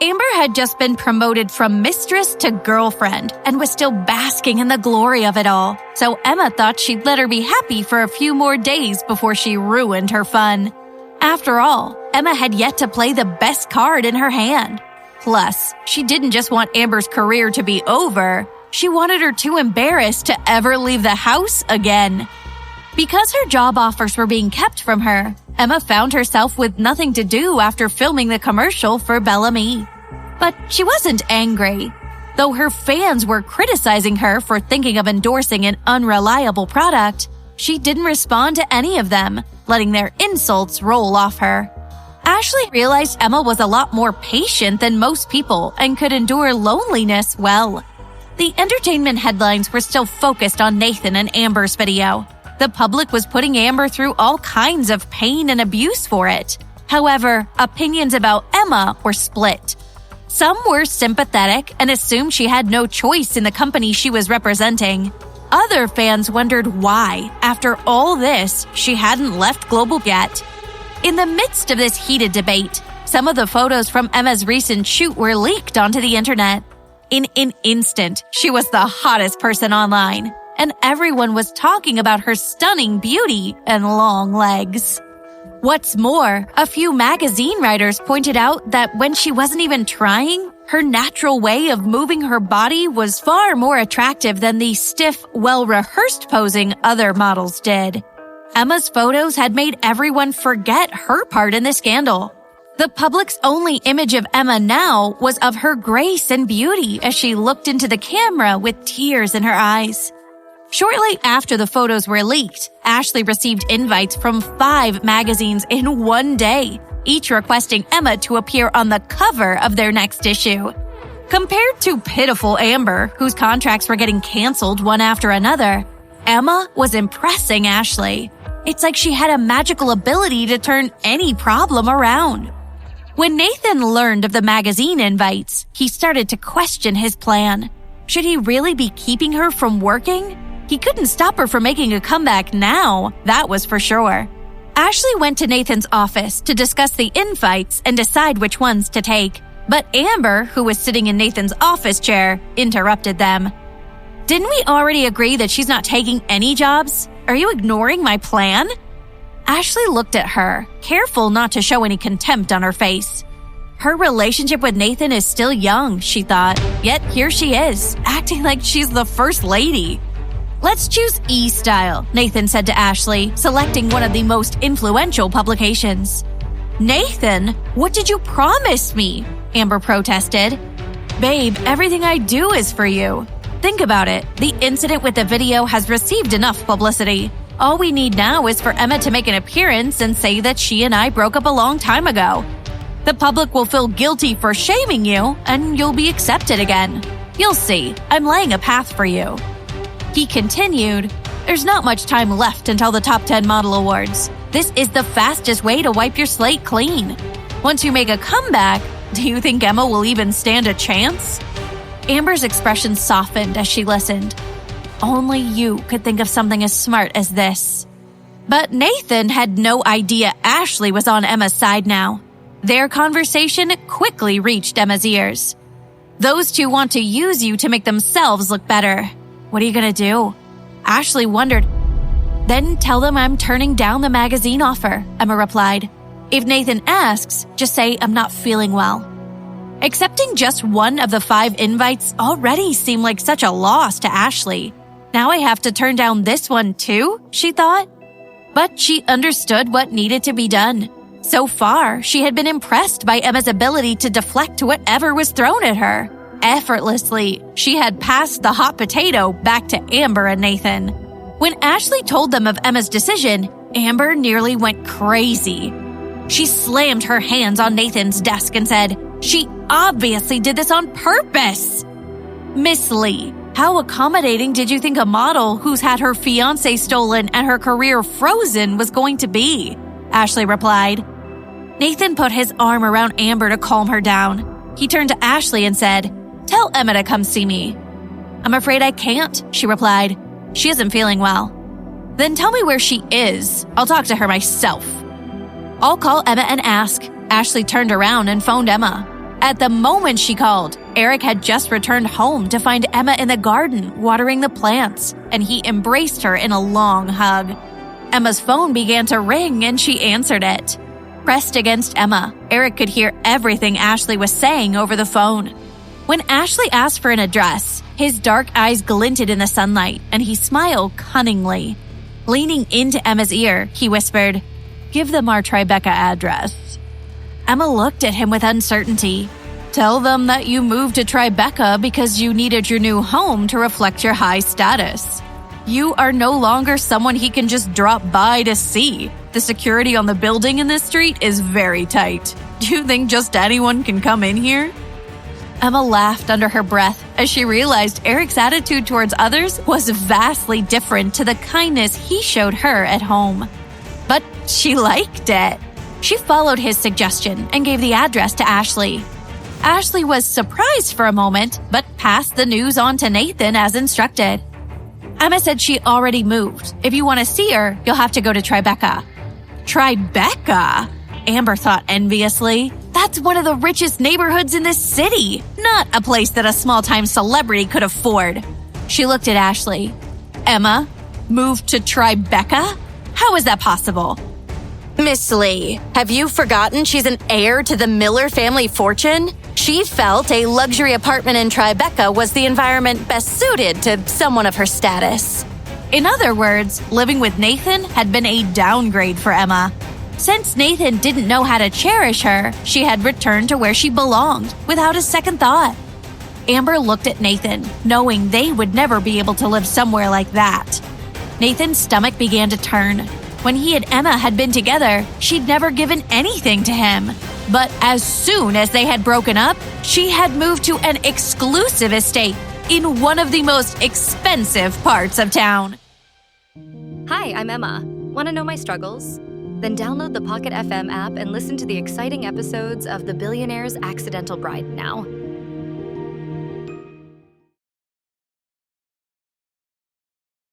Amber had just been promoted from mistress to girlfriend and was still basking in the glory of it all, so Emma thought she'd let her be happy for a few more days before she ruined her fun. After all, Emma had yet to play the best card in her hand. Plus, she didn't just want Amber's career to be over, she wanted her too embarrassed to ever leave the house again. Because her job offers were being kept from her, Emma found herself with nothing to do after filming the commercial for Bellamy. But she wasn't angry. Though her fans were criticizing her for thinking of endorsing an unreliable product, she didn't respond to any of them, letting their insults roll off her. Ashley realized Emma was a lot more patient than most people and could endure loneliness well. The entertainment headlines were still focused on Nathan and Amber's video. The public was putting Amber through all kinds of pain and abuse for it. However, opinions about Emma were split. Some were sympathetic and assumed she had no choice in the company she was representing. Other fans wondered why, after all this, she hadn't left Global yet. In the midst of this heated debate, some of the photos from Emma's recent shoot were leaked onto the internet. In an instant, she was the hottest person online, and everyone was talking about her stunning beauty and long legs. What's more, a few magazine writers pointed out that when she wasn't even trying, her natural way of moving her body was far more attractive than the stiff, well-rehearsed posing other models did. Emma's photos had made everyone forget her part in the scandal. The public's only image of Emma now was of her grace and beauty as she looked into the camera with tears in her eyes. Shortly after the photos were leaked, Ashley received invites from 5 magazines in one day, each requesting Emma to appear on the cover of their next issue. Compared to pitiful Amber, whose contracts were getting canceled one after another, Emma was impressing Ashley. It's like she had a magical ability to turn any problem around. When Nathan learned of the magazine invites, he started to question his plan. Should he really be keeping her from working? He couldn't stop her from making a comeback now, that was for sure. Ashley went to Nathan's office to discuss the invites and decide which ones to take. But Amber, who was sitting in Nathan's office chair, interrupted them. "Didn't we already agree that she's not taking any jobs? Are you ignoring my plan?" Ashley looked at her, careful not to show any contempt on her face. Her relationship with Nathan is still young, she thought, yet here she is, acting like she's the first lady. "Let's choose E-Style," Nathan said to Ashley, selecting one of the most influential publications. "Nathan, what did you promise me?" Amber protested. "Babe, everything I do is for you. Think about it. The incident with the video has received enough publicity. All we need now is for Emma to make an appearance and say that she and I broke up a long time ago. The public will feel guilty for shaming you, and you'll be accepted again. You'll see, I'm laying a path for you." He continued, "There's not much time left until the Top 10 Model Awards. This is the fastest way to wipe your slate clean. Once you make a comeback, do you think Emma will even stand a chance?" Amber's expression softened as she listened. Only you could think of something as smart as this. But Nathan had no idea Ashley was on Emma's side now. Their conversation quickly reached Emma's ears. "Those two want to use you to make themselves look better. What are you going to do?" Ashley wondered. "Then tell them I'm turning down the magazine offer," Emma replied. "If Nathan asks, just say I'm not feeling well." Accepting just one of the 5 invites already seemed like such a loss to Ashley. Now I have to turn down this one too, she thought. But she understood what needed to be done. So far, she had been impressed by Emma's ability to deflect whatever was thrown at her. Effortlessly, she had passed the hot potato back to Amber and Nathan. When Ashley told them of Emma's decision, Amber nearly went crazy. She slammed her hands on Nathan's desk and said, "She obviously did this on purpose." "Miss Lee, how accommodating did you think a model who's had her fiancé stolen and her career frozen was going to be?" Ashley replied. Nathan put his arm around Amber to calm her down. He turned to Ashley and said, "Tell Emma to come see me." "I'm afraid I can't," she replied. "She isn't feeling well." "Then tell me where she is. I'll talk to her myself." "I'll call Emma and ask." Ashley turned around and phoned Emma. At the moment she called, Eric had just returned home to find Emma in the garden watering the plants, and he embraced her in a long hug. Emma's phone began to ring and she answered it. Pressed against Emma, Eric could hear everything Ashley was saying over the phone. When Ashley asked for an address, his dark eyes glinted in the sunlight and he smiled cunningly. Leaning into Emma's ear, he whispered, "Give them our Tribeca address." Emma looked at him with uncertainty. "Tell them that you moved to Tribeca because you needed your new home to reflect your high status. You are no longer someone he can just drop by to see. The security on the building in this street is very tight. Do you think just anyone can come in here?" Emma laughed under her breath as she realized Eric's attitude towards others was vastly different to the kindness he showed her at home. But she liked it. She followed his suggestion and gave the address to Ashley. Ashley was surprised for a moment, but passed the news on to Nathan as instructed. Emma said she already moved. If you want to see her, you'll have to go to Tribeca. Tribeca? Amber thought enviously. That's one of the richest neighborhoods in this city, not a place that a small-time celebrity could afford. She looked at Ashley. Emma, moved to Tribeca? How is that possible? Miss Lee, have you forgotten she's an heir to the Miller family fortune? She felt a luxury apartment in Tribeca was the environment best suited to someone of her status. In other words, living with Nathan had been a downgrade for Emma. Since Nathan didn't know how to cherish her, she had returned to where she belonged without a second thought. Amber looked at Nathan, knowing they would never be able to live somewhere like that. Nathan's stomach began to turn. When he and Emma had been together, she'd never given anything to him. But as soon as they had broken up, she had moved to an exclusive estate in one of the most expensive parts of town. Hi, I'm Emma. Want to know my struggles? Then download the Pocketfm app and listen to the exciting episodes of The Billionaire's Accidental Bride now.